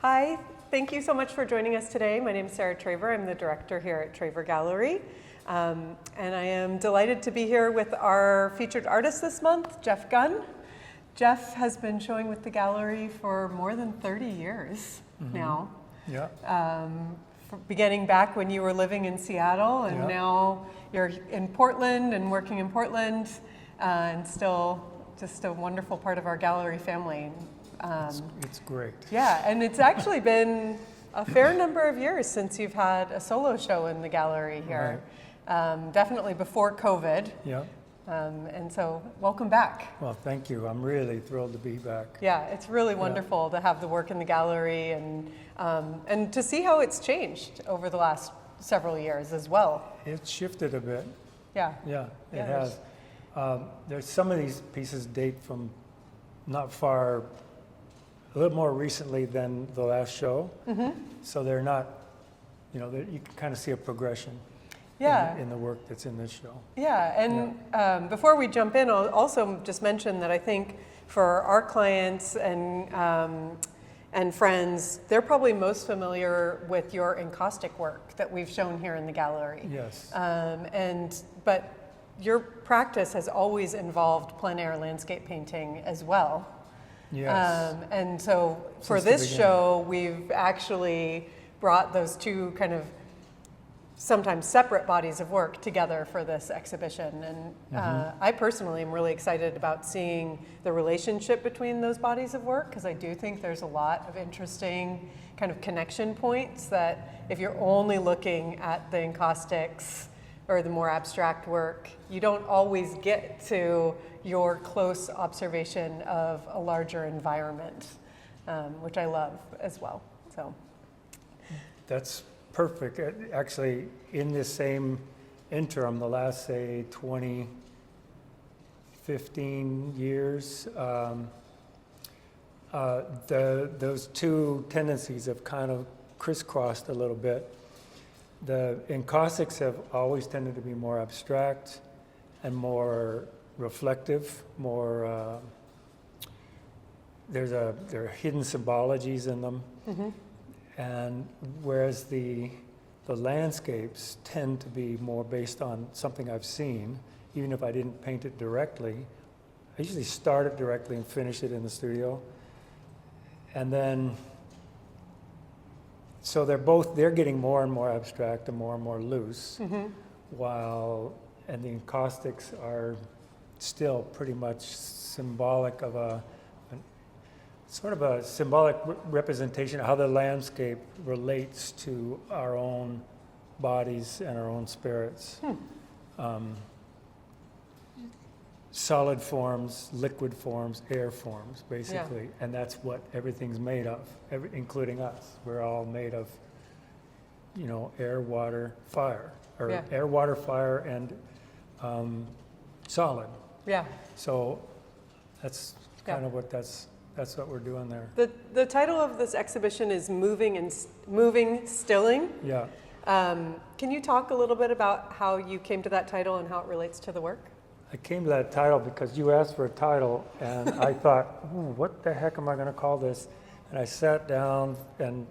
Hi, thank you so much for joining us today. My name is Sarah Traver. I'm the director here at Traver Gallery. And I am delighted to be here with our featured artist this month, Jef Gunn. Jef has been showing with the gallery for more than 30 years now. Yeah. Beginning back when you were living in Seattle, and Yeah. now you're in Portland and working in Portland, and still just a wonderful part of our gallery family. It's great. Yeah, and it's actually been a fair number of years since you've had a solo show in the gallery here. Definitely before COVID. Yeah. And so welcome back. Well, thank you. I'm really thrilled to be back. Yeah, it's really wonderful to have the work in the gallery and to see how it's changed over the last several years as well. It's shifted a bit. Yeah. Yeah, it Yeah, has. There's some of these pieces date from not far, a little more recently than the last show. So they're not, you can kind of see a progression. Yeah. In the work that's in this show. Yeah, and before we jump in, I'll also just mention that I think for our clients and friends, they're probably most familiar with your encaustic work that we've shown here in the gallery. Yes. But your practice has always involved plein air landscape painting as well. Yes. And so for Since the this beginning. show, we've actually brought those two kind of sometimes separate bodies of work together for this exhibition. And I personally am really excited about seeing the relationship between those bodies of work, because I do think there's a lot of interesting kind of connection points that if you're only looking at the encaustics or the more abstract work, you don't always get to your close observation of a larger environment, which I love as well. So That's perfect. Actually, in this same interim, the last, say, 20, 15 years, those two tendencies have kind of crisscrossed a little bit. The encaustics have always tended to be more abstract and more reflective, more, there are hidden symbologies in them. And whereas the landscapes tend to be more based on something I've seen, even if I didn't paint it directly. I usually start it directly and finish it in the studio. And then, so they're getting more and more abstract and more loose, and the encaustics are still pretty much symbolic of sort of a symbolic representation of how the landscape relates to our own bodies and our own spirits. Solid forms, liquid forms, air forms, basically. And that's what everything's made of, including us. We're all made of, air, water, fire, or air, water, fire, and solid. yeah. So that's kind of that's what we're doing there. The title of this exhibition is Moving Stilling. Yeah. Can you talk a little bit about how you came to that title and how it relates to the work? I came to that title because you asked for a title, and I thought, what the heck am I going to call this? And I sat down, and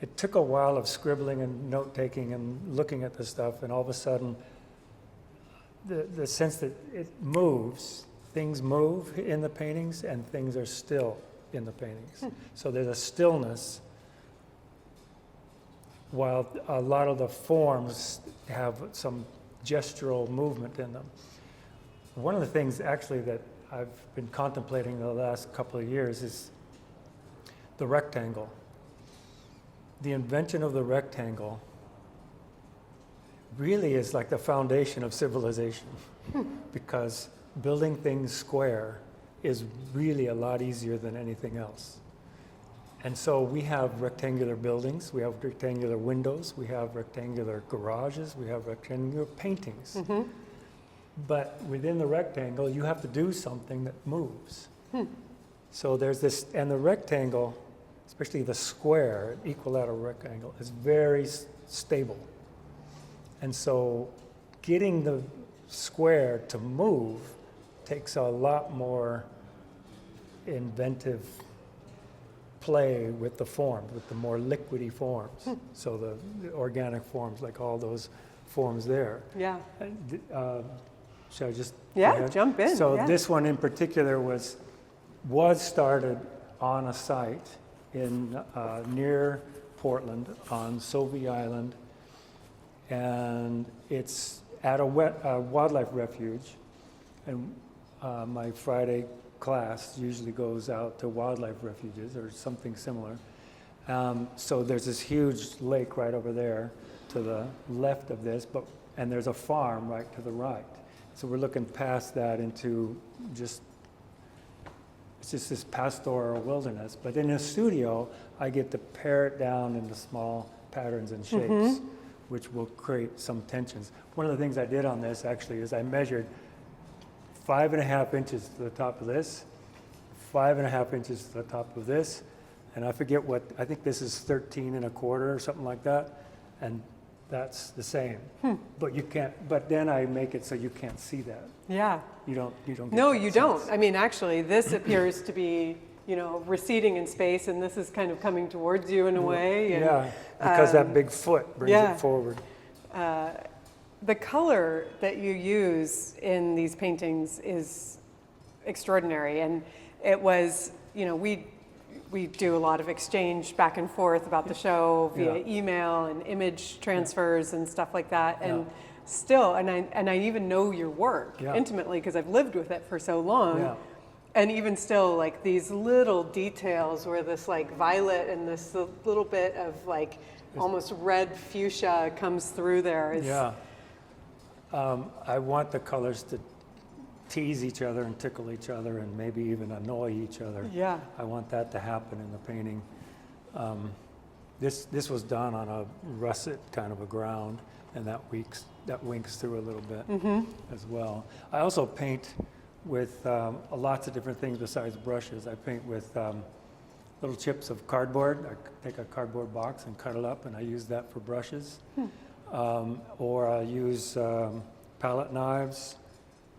it took a while of scribbling and note-taking and looking at this stuff, and all of a sudden, the sense that it moves, things move in the paintings, and things are still in the paintings. So there's a stillness, while a lot of the forms have some gestural movement in them. One of the things actually that I've been contemplating the last couple of years is the rectangle. The invention of the rectangle really is like the foundation of civilization, because building things square is really a lot easier than anything else. And so we have rectangular buildings, we have rectangular windows, we have rectangular garages, we have rectangular paintings. But within the rectangle, you have to do something that moves. So there's this, and the rectangle, especially the square, equilateral rectangle, is very stable. And so getting the square to move takes a lot more inventive play with the forms, with the more liquidy forms. So the organic forms, like all those forms there. Yeah. Should I just Yeah, go ahead? jump in. So yeah. this one in particular was started on a site in near Portland on Sauvie Island, and it's at a wildlife refuge. And my Friday class usually goes out to wildlife refuges or something similar. So there's this huge lake right over there to the left of this, and there's a farm right to the right. So we're looking past that into it's just this pastoral wilderness. But in a studio, I get to pare it down into small patterns and shapes, which will create some tensions. One of the things I did on this actually is I measured 5.5 inches to the top of this, 5.5 inches to the top of this, and I forget I think this is 13 1/4 or something like that, and that's the same. But you can't, but then I make it so you can't see that. Yeah. You don't get No, that you sense. don't. I mean, actually, this appears to be, receding in space, and this is kind of coming towards you in a way. And, Yeah, because that big foot brings yeah. it forward. The color that you use in these paintings is extraordinary, and it was, we do a lot of exchange back and forth about the show via email and image transfers and stuff like that, and still, and I even know your work intimately because I've lived with it for so long. Yeah. And even still, like these little details where this like violet and this little bit of like almost red fuchsia comes through there. I want the colors to tease each other and tickle each other and maybe even annoy each other. Yeah. I want that to happen in the painting. This was done on a russet kind of a ground, and that winks through a little bit as well. I also paint with lots of different things besides brushes. I paint with little chips of cardboard. I take a cardboard box and cut it up, and I use that for brushes. Or I'll use palette knives,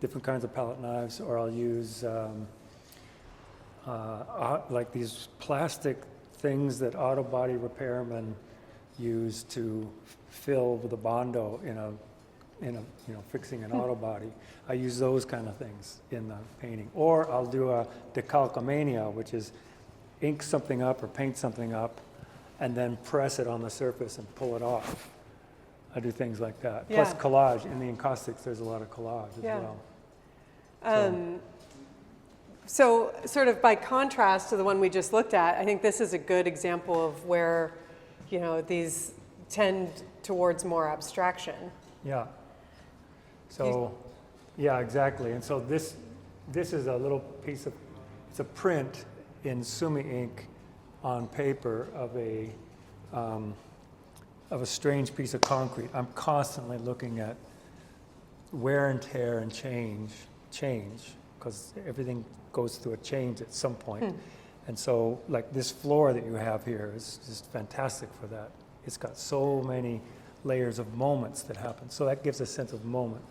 different kinds of palette knives, or I'll use like these plastic things that auto body repairmen use to fill with a Bondo in a fixing an auto body. I use those kind of things in the painting. Or I'll do a decalcomania, which is ink something up or paint something up and then press it on the surface and pull it off. I do things like that. Yeah. Plus collage. In the encaustics, there's a lot of collage as well. So sort of by contrast to the one we just looked at, I think this is a good example of where, these tend towards more abstraction. Yeah. So, yeah, exactly. And so this is a little piece it's a print in Sumi ink on paper of a strange piece of concrete. I'm constantly looking at wear and tear and change, because everything goes through a change at some point. And so, like this floor that you have here is just fantastic for that. It's got so many layers of moments that happen. So that gives a sense of moment.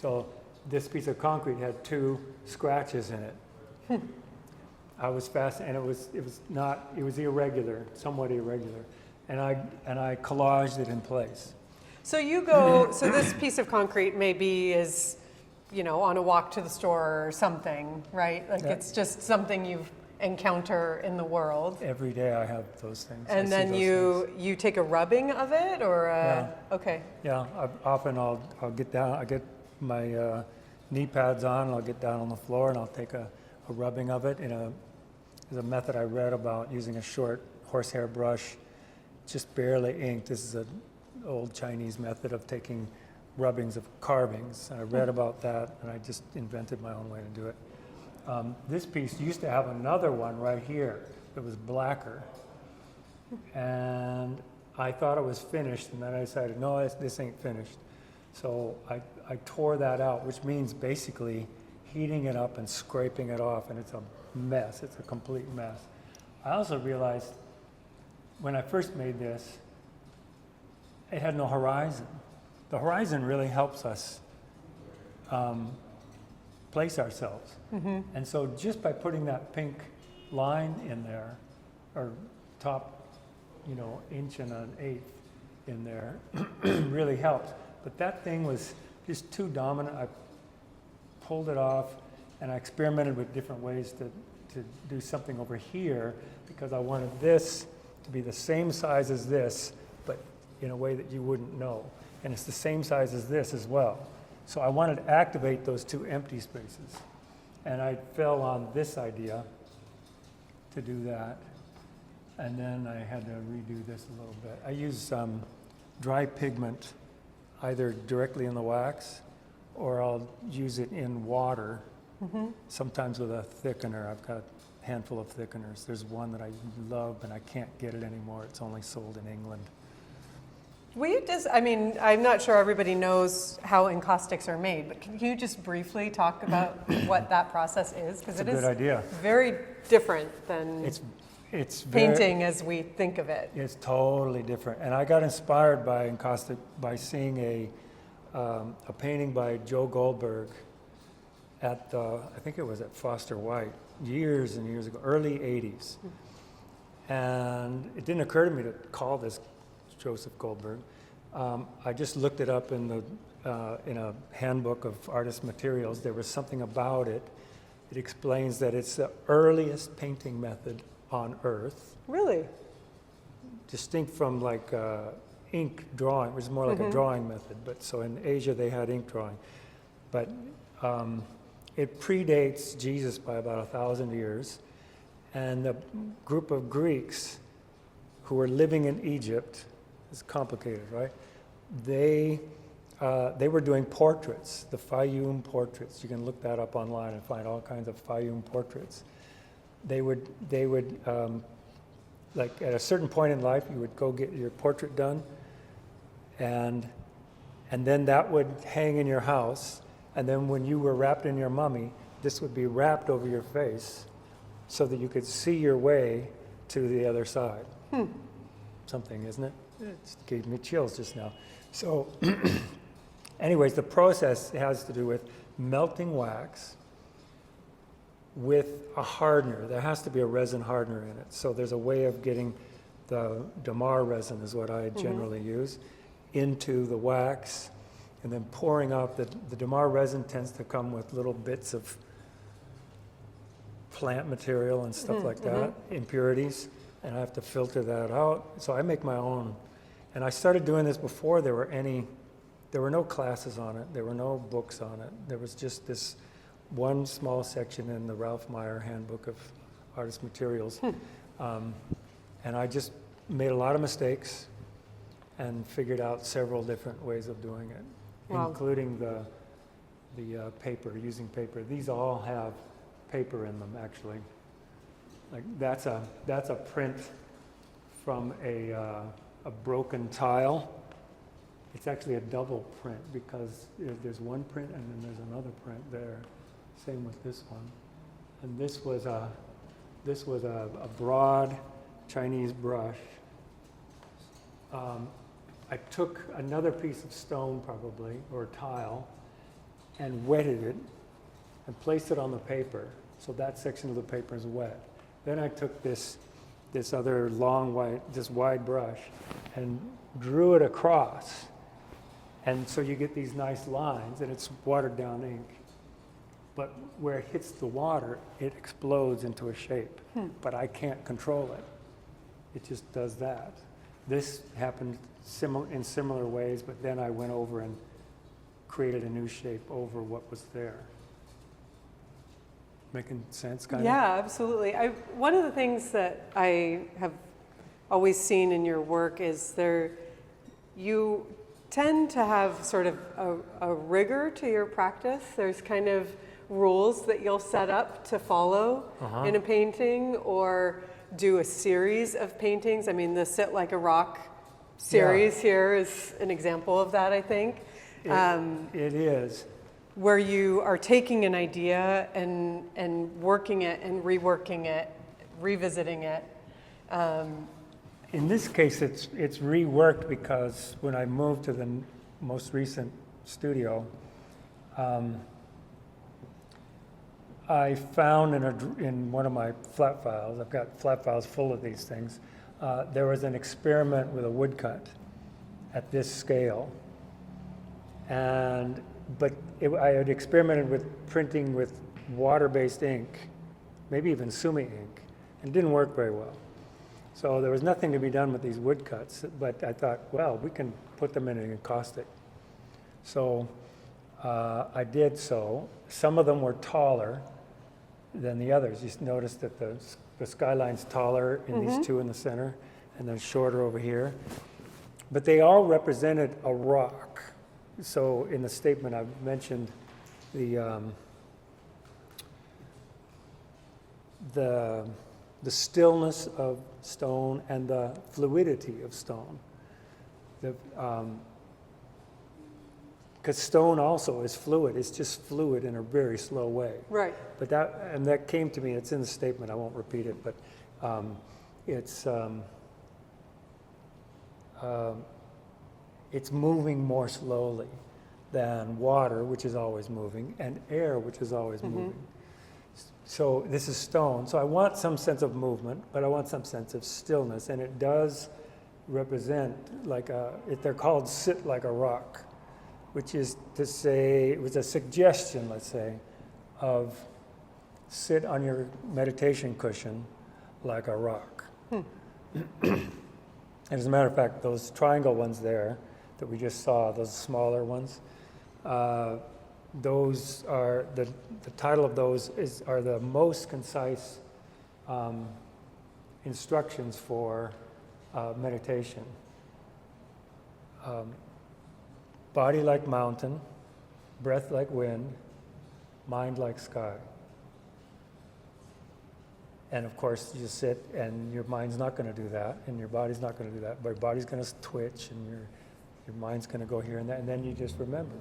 So this piece of concrete had 2 scratches in it. I was fascinated, and it was irregular, somewhat irregular. And I collaged it in place. So so this piece of concrete maybe is, on a walk to the store or something, right? Like it's just something you encounter in the world. Every day I have those things. And then you take a rubbing of it, or okay. Yeah, often I'll get down. I get my knee pads on, and I'll get down on the floor, and I'll take a rubbing of it. There's a method I read about using a short horsehair brush, just barely inked. This is an old Chinese method of taking rubbings of carvings. And I read about that, and I just invented my own way to do it. This piece used to have another one right here that was blacker, and I thought it was finished, and then I decided, no, this ain't finished. So I tore that out, which means basically heating it up and scraping it off, and it's a mess. It's a complete mess. I also realized when I first made this, it had no horizon. The horizon really helps us place ourselves. And so just by putting that pink line in there, or top, inch and an eighth in there really helps. But that thing was just too dominant. I pulled it off, and I experimented with different ways to do something over here, because I wanted this to be the same size as this, but in a way that you wouldn't know. And it's the same size as this as well. So I wanted to activate those two empty spaces. And I fell on this idea to do that. And then I had to redo this a little bit. I use dry pigment either directly in the wax, or I'll use it in water, sometimes with a thickener. I've got a handful of thickeners. There's one that I love, and I can't get it anymore. It's only sold in England. I'm not sure everybody knows how encaustics are made, but can you just briefly talk about what that process is? Because it is a good idea. Very different than it's painting as we think of it. It's totally different. And I got inspired by encaustic by seeing a painting by Joe Goldberg at I think it was at Foster White years and years ago, early 80s. And it didn't occur to me to call this Joseph Goldberg. I just looked it up in a handbook of artist materials. There was something about it. It explains that it's the earliest painting method on Earth. Really? Distinct from like ink drawing, which is more like a drawing method. But so in Asia they had ink drawing. But it predates Jesus by about 1,000 years. And the group of Greeks who were living in Egypt, it's complicated, right? They were doing portraits, the Fayum portraits. You can look that up online and find all kinds of Fayum portraits. They would like at a certain point in life, you would go get your portrait done, and then that would hang in your house. And then when you were wrapped in your mummy, this would be wrapped over your face so that you could see your way to the other side. Something, isn't it? It gave me chills just now. So anyways, the process has to do with melting wax with a hardener. There has to be a resin hardener in it. So there's a way of getting the damar resin, is what I generally use, into the wax, and then pouring out the damar resin tends to come with little bits of plant material and stuff like that, impurities, and I have to filter that out. So I make my own. And I started doing this before there were no classes on it, there were no books on it. There was just this one small section in the Ralph Meyer Handbook of Artist Materials. And I just made a lot of mistakes and figured out several different ways of doing it, including the paper, using paper. These all have paper in them, actually. Like that's a print from a broken tile. It's actually a double print because there's one print and then there's another print there. Same with this one. And this was a broad Chinese brush. I took another piece of stone probably, or tile, and wetted it and placed it on the paper. So that section of the paper is wet. Then I took this other wide brush and drew it across. And so you get these nice lines, and it's watered down ink. But where it hits the water, it explodes into a shape. But I can't control it. It just does that. This happened in similar ways, but then I went over and created a new shape over what was there. Making sense, kind of? Yeah, absolutely. One of the things that I have always seen in your work is you tend to have sort of a rigor to your practice. There's kind of rules that you'll set up to follow in a painting, or do a series of paintings. I mean, the Sit Like a Rock series here is an example of that, I think. It is. Where you are taking an idea and working it and reworking it, revisiting it. In this case, it's reworked because when I moved to the most recent studio, I found in one of my flat files, I've got flat files full of these things, there was an experiment with a woodcut at this scale. But I had experimented with printing with water-based ink, maybe even sumi ink, and it didn't work very well. So there was nothing to be done with these woodcuts, but I thought, well, we can put them in an encaustic. So I did so. Some of them were taller than the others. You notice that the skyline's taller in these two in the center, and then shorter over here. But they all represented a rock. So in the statement I've mentioned the stillness of stone and the fluidity of stone. Because stone also is fluid. It's just fluid in a very slow way. Right. But that came to me. It's in the statement. I won't repeat it. But it's moving more slowly than water, which is always moving, and air, which is always moving. So this is stone. So I want some sense of movement, but I want some sense of stillness, and it does represent they're called sit like a rock, which is to say, it was a suggestion, let's say, of sit on your meditation cushion like a rock. And as a matter of fact, those triangle ones there that we just saw, those smaller ones, those are, the title of those are the most concise instructions for meditation. Body like mountain, breath like wind, mind like sky. And of course, you sit and your mind's not going to do that, and your body's not going to do that, but your body's going to twitch, and your mind's going to go here and there, and then you just remember.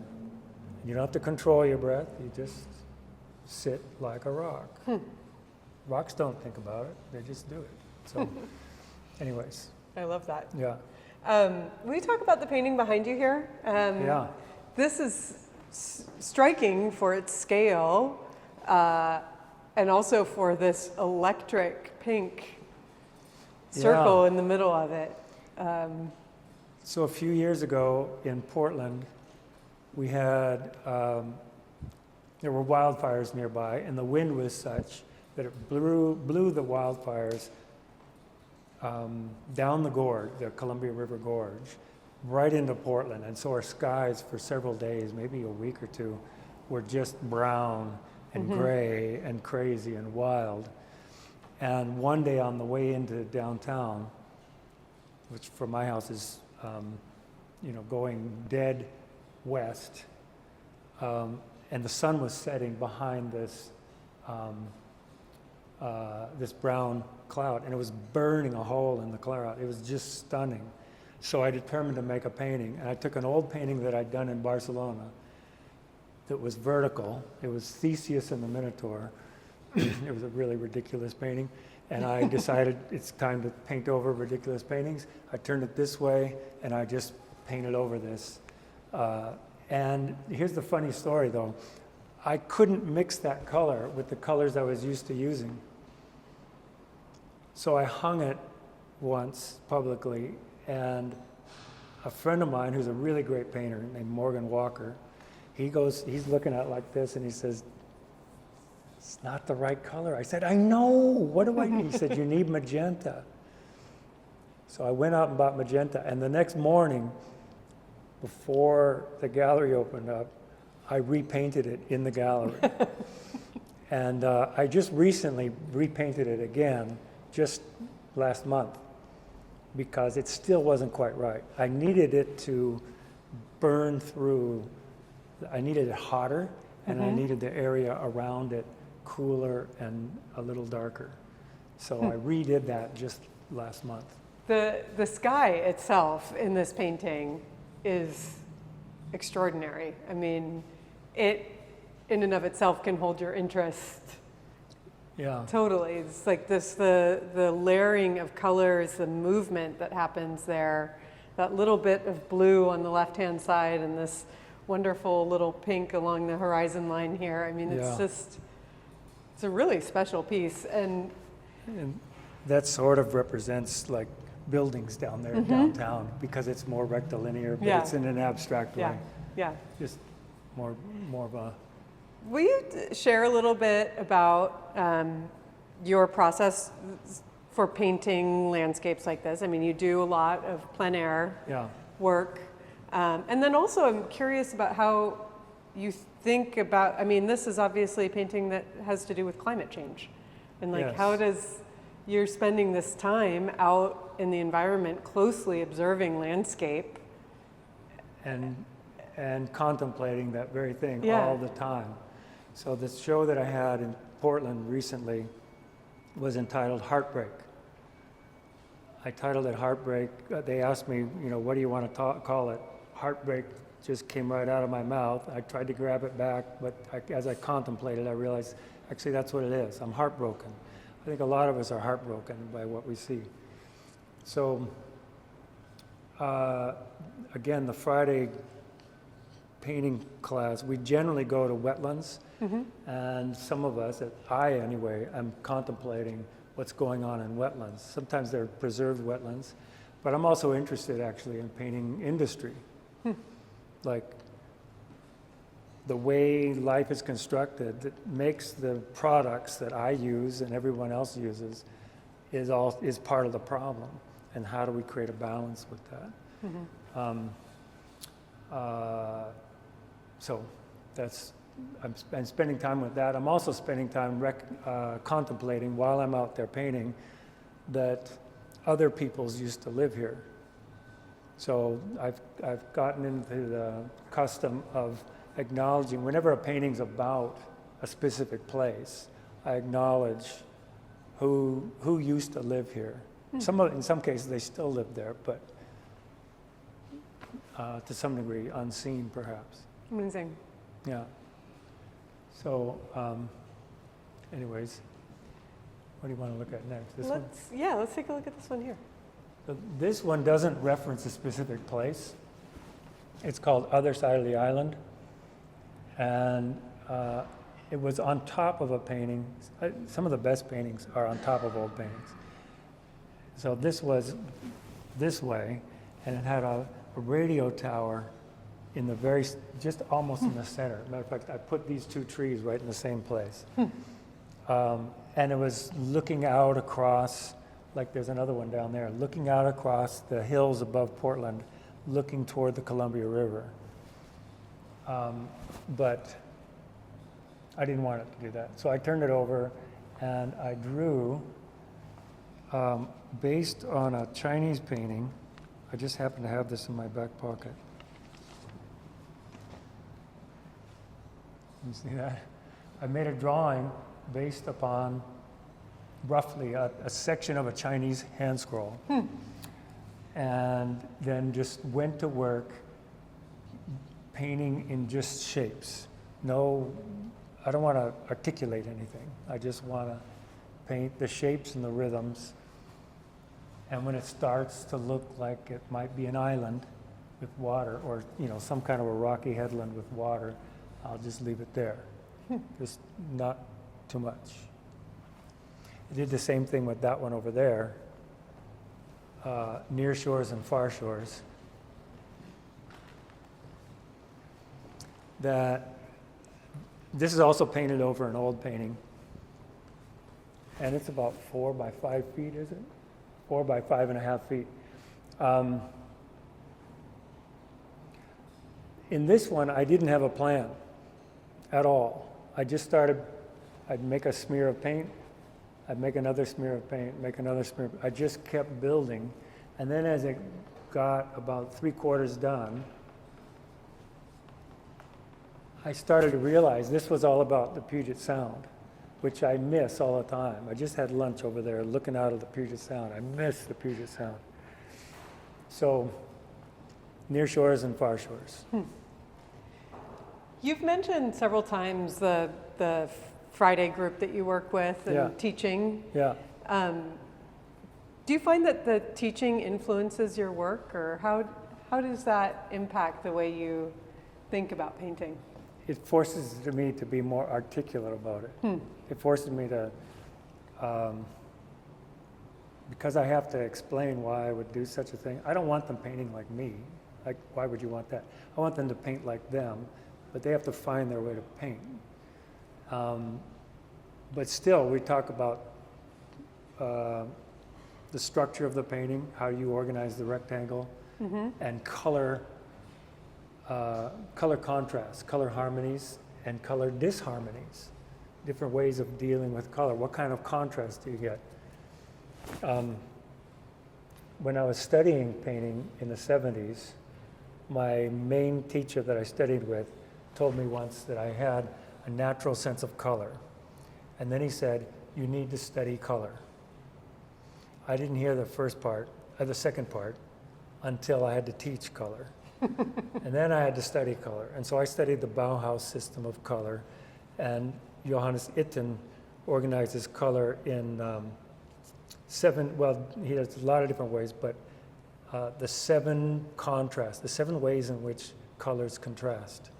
You don't have to control your breath, you just sit like a rock. Rocks don't think about it, they just do it. So, anyways. I love that. Yeah. Will you talk about the painting behind you here? Yeah. This is striking for its scale, and also for this electric pink circle in the middle of it. So a few years ago in Portland, we had, there were wildfires nearby, and the wind was such that it blew the wildfires down the gorge, the Columbia River Gorge, right into Portland. And so our skies for several days, maybe a week or two, were just brown and gray and crazy and wild. And one day on the way into downtown, which from my house is, going dead west, and the sun was setting behind this this brown cloud, and it was burning a hole in the cloud. It was just stunning. So I determined to make a painting, and I took an old painting that I'd done in Barcelona that was vertical. It was Theseus and the Minotaur. It was a really ridiculous painting, and I decided it's time to paint over ridiculous paintings. I turned it this way, and I just painted over this. And here's the funny story, though. I couldn't mix that color with the colors I was used to using. So I hung it once publicly, and a friend of mine who's a really great painter named Morgan Walker, he's looking at it like this, and he says, "It's not the right color." I said, "I know, what do I need?" He said, "You need magenta." So I went out and bought magenta, and the next morning, before the gallery opened up, I repainted it in the gallery. And I just recently repainted it again, just last month, because it still wasn't quite right. I needed it to burn through. I needed it hotter, and I needed the area around it cooler and a little darker. So I redid that just last month. The sky itself in this painting is extraordinary. I mean, it in and of itself can hold your interest. Yeah. Totally. It's like this, the layering of colors, the movement that happens there, that little bit of blue on the left-hand side and this wonderful little pink along the horizon line here. I mean, it's just It's a really special piece, and that sort of represents like buildings down there downtown, because it's more rectilinear, but it's in an abstract way. Yeah. Just more of a. Will you share a little bit about your process for painting landscapes like this? I mean, you do a lot of plein air work. And then also I'm curious about how you think about, I mean, this is obviously painting that has to do with climate change. And like, how does, you're spending this time out in the environment closely observing landscape. And contemplating that very thing all the time. So the show that I had in Portland recently was entitled Heartbreak. I titled it Heartbreak. They asked me, what do you want to call it? Heartbreak just came right out of my mouth. I tried to grab it back, but as I contemplated, I realized, actually, that's what it is. I'm heartbroken. I think a lot of us are heartbroken by what we see. So, again, the Friday painting class, we generally go to wetlands, and some of us, I anyway, am contemplating what's going on in wetlands. Sometimes they're preserved wetlands, but I'm also interested actually in painting industry. Like the way life is constructed that makes the products that I use and everyone else uses is part of the problem, and how do we create a balance with that? So that's, I'm spending time with that. I'm also spending time contemplating while I'm out there painting that other peoples used to live here. So I've gotten into the custom of acknowledging, whenever a painting's about a specific place, I acknowledge who used to live here. In some cases they still live there, but to some degree unseen perhaps. Amazing. Yeah. So, anyways, what do you want to look at next? This one? Let's take a look at this one here. So this one doesn't reference a specific place. It's called Other Side of the Island, and it was on top of a painting. Some of the best paintings are on top of old paintings. So this was this way, and it had a radio tower in the just almost in the center. Matter of fact, I put these two trees right in the same place. And it was looking out across, like there's another one down there, looking out across the hills above Portland, looking toward the Columbia River. But I didn't want it to do that. So I turned it over and I drew, based on a Chinese painting. I just happen to have this in my back pocket. You see that? I made a drawing based upon roughly a section of a Chinese hand scroll. And then just went to work painting in just shapes. No, I don't want to articulate anything. I just want to paint the shapes and the rhythms. And when it starts to look like it might be an island with water, or some kind of a rocky headland with water, I'll just leave it there. Just not too much. I did the same thing with that one over there, near shores and far shores. This is also painted over an old painting, and it's about 4 by 5 feet, is it? 4 by 5.5 feet. In this one, I didn't have a plan at all. I just started, I'd make a smear of paint, I'd make another smear of paint, make another smear. I just kept building. And then as it got about 3/4 done, I started to realize this was all about the Puget Sound, which I miss all the time. I just had lunch over there looking out of the Puget Sound. I miss the Puget Sound. So, near shores and far shores. You've mentioned several times the Friday group that you work with and teaching. Yeah. Do you find that the teaching influences your work, or how does that impact the way you think about painting? It forces me to be more articulate about it. it forces me to, because I have to explain why I would do such a thing. I don't want them painting like me. Like, why would you want that? I want them to paint like them, but they have to find their way to paint. But still, we talk about the structure of the painting, how you organize the rectangle, and color contrast, color harmonies, and color disharmonies. Different ways of dealing with color. What kind of contrast do you get? When I was studying painting in the 70s, my main teacher that I studied with told me once that I had a natural sense of color. And then he said, you need to study color. I didn't hear the second part, until I had to teach color. And then I had to study color. And so I studied the Bauhaus system of color. And Johannes Itten organizes color in he does a lot of different ways, but the 7 contrasts, the 7 ways in which colors contrast.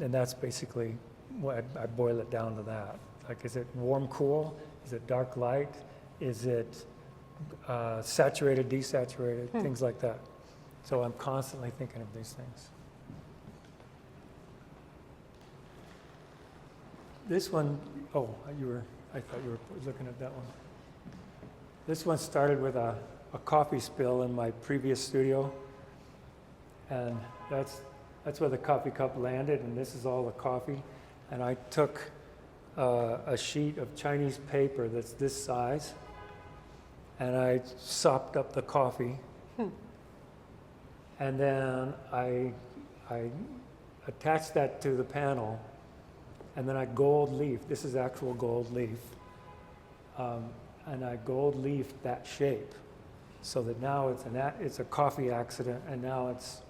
And that's basically what I boil it down to that. Like, is it warm, cool? Is it dark, light? Is it saturated, desaturated? Things like that. So I'm constantly thinking of these things. This one, I thought you were looking at that one. This one started with a coffee spill in my previous studio. And that's where the coffee cup landed, and this is all the coffee. And I took a sheet of Chinese paper that's this size, and I sopped up the coffee. And then I attached that to the panel, and then I gold leaf. This is actual gold leaf. And I gold leafed that shape so that now it's a coffee accident, and now it's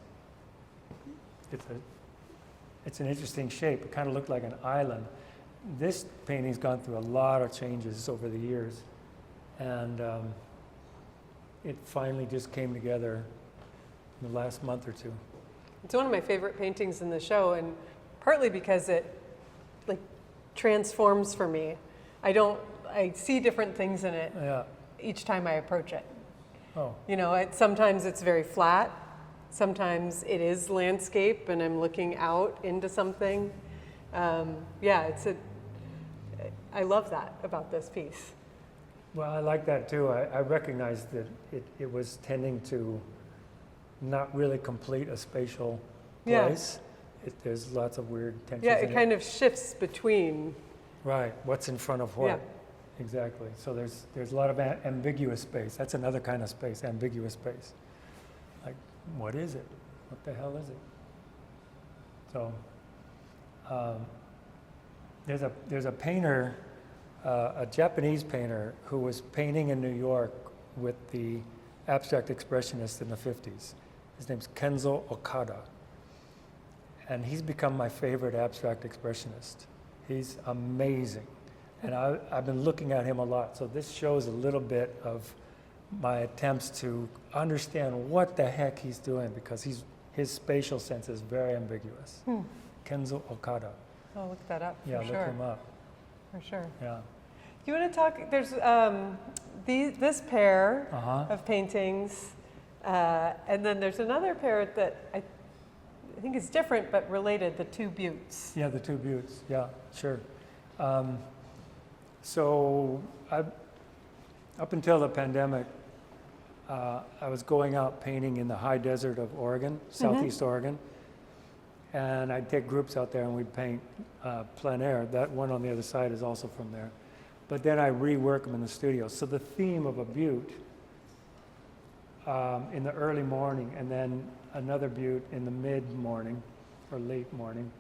an interesting shape. It kind of looked like an island. This painting's gone through a lot of changes over the years, and it finally just came together in the last month or two. It's one of my favorite paintings in the show, and partly because it transforms for me. I see different things in it each time I approach it. Oh. Sometimes it's very flat. Sometimes it is landscape, and I'm looking out into something. I love that about this piece. Well, I like that too. I recognized that it was tending to not really complete a spatial place. There's lots of weird tensions. Yeah, it kind of shifts between. Right, what's in front of what. Yeah. Exactly. So there's a lot of ambiguous space. That's another kind of space, ambiguous space. Like, what is it? What the hell is it? So there's a painter, a Japanese painter who was painting in New York with the abstract expressionists in the 50s. His name's Kenzo Okada. And he's become my favorite abstract expressionist. He's amazing. And I've been looking at him a lot. So this shows a little bit of my attempts to understand what the heck he's doing, because his spatial sense is very ambiguous. Kenzo Okada. I'll look that up. Yeah, for look sure. him up. For sure. Yeah. Do you want to talk? There's this pair Uh-huh. of paintings, and then there's another pair that I think is different but related. The 2 buttes. Yeah, the 2 buttes. Yeah, sure. So up until the pandemic, I was going out painting in the high desert of Oregon, southeast Oregon. And I'd take groups out there and we'd paint plein air. That one on the other side is also from there. But then I rework them in the studio. So the theme of a butte in the early morning, and then another butte in the mid-morning or late morning,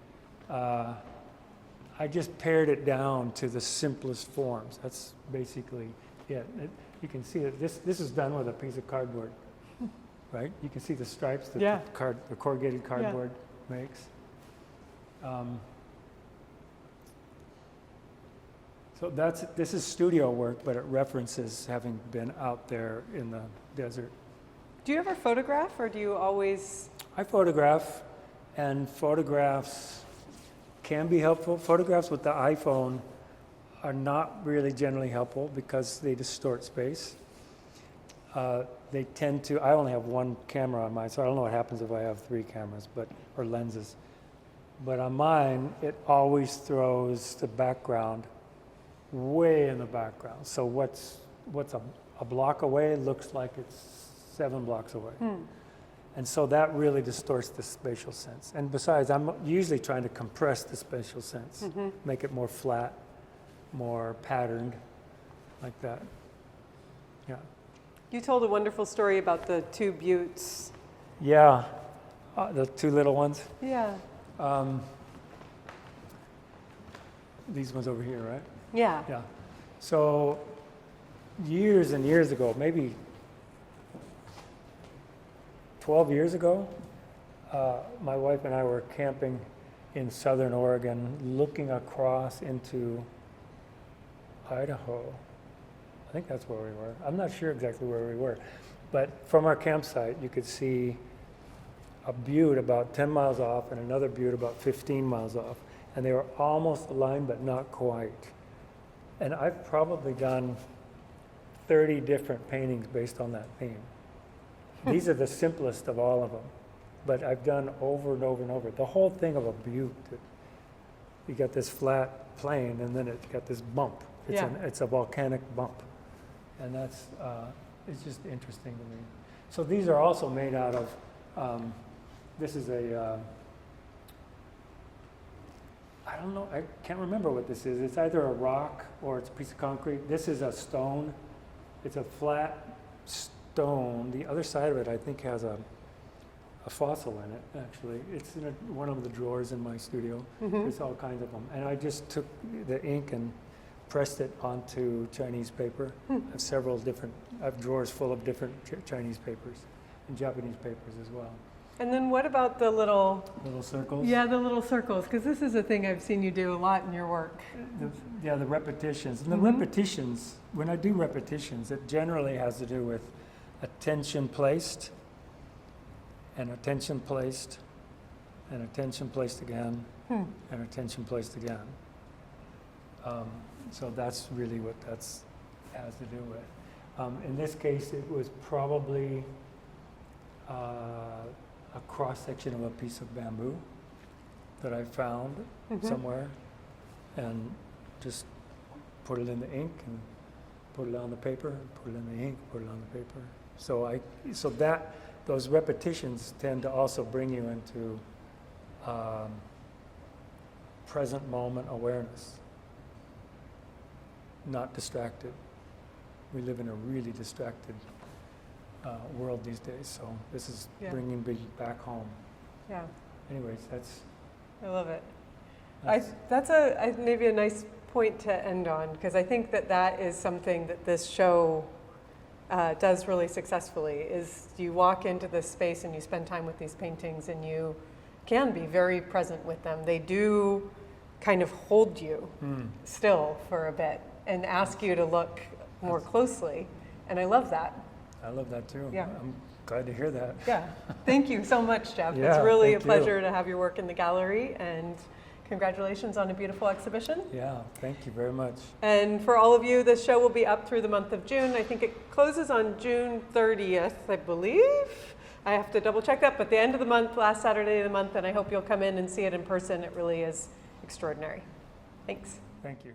I just pared it down to the simplest forms. That's basically it. You can see that this is done with a piece of cardboard, right? You can see the stripes that the corrugated cardboard makes. So this is studio work, but it references having been out there in the desert. Do you ever photograph, or do you always? I photograph, and photographs can be helpful. Photographs with the iPhone are not really generally helpful because they distort space. They tend to, I only have one camera on mine, so I don't know what happens if I have 3 cameras, or lenses. But on mine, it always throws the background way in the background. So what's a block away looks like it's 7 blocks away. And so that really distorts the spatial sense. And besides, I'm usually trying to compress the spatial sense, make it more flat, more patterned, like that. Yeah. You told a wonderful story about the 2 buttes. Yeah, the 2 little ones. Yeah. These ones over here, right? Yeah. Yeah. So years and years ago, maybe 12 years ago, my wife and I were camping in southern Oregon, looking across into Idaho. I think that's where we were. I'm not sure exactly where we were. But from our campsite, you could see a butte about 10 miles off and another butte about 15 miles off. And they were almost aligned, but not quite. And I've probably done 30 different paintings based on that theme. These are the simplest of all of them, but I've done over and over and over. The whole thing of a butte, you got this flat plane and then it's got this bump. It's a volcanic bump. And that's, it's just interesting to me. So these are also made out of, this is a, I don't know, I can't remember what this is. It's either a rock or it's a piece of concrete. This is a stone. It's a flat stone. The other side of it, I think, has a fossil in it, actually. It's in one of the drawers in my studio. There's all kinds of them. And I just took the ink and pressed it onto Chinese paper. I have several different, I have drawers full of different Chinese papers and Japanese papers as well. And then what about the little circles? Yeah, the little circles, because this is a thing I've seen you do a lot in your work. The repetitions. And the repetitions, when I do repetitions, it generally has to do with attention placed, and attention placed, and attention placed again, and attention placed again. So that's really what that's has to do with. In this case, it was probably a cross-section of a piece of bamboo that I found somewhere, and just put it in the ink and put it on the paper, put it in the ink, put it on the paper. So those repetitions tend to also bring you into present moment awareness, not distracted. We live in a really distracted world these days, so this is bringing me back home. Yeah. Anyways, I love it. That's maybe a nice point to end on, because I think that is something that this show does really successfully, is you walk into this space and you spend time with these paintings and you can be very present with them. They do kind of hold you still for a bit and ask you to look more closely, and I love that. I love that too. Yeah. I'm glad to hear that. Yeah. Thank you so much, Jef. Yeah, it's really a thank pleasure you. to have your work in the gallery, and congratulations on a beautiful exhibition. Yeah, thank you very much. And for all of you, this show will be up through the month of June. I think it closes on June 30th, I believe. I have to double check that, but the end of the month, last Saturday of the month, and I hope you'll come in and see it in person. It really is extraordinary. Thanks. Thank you.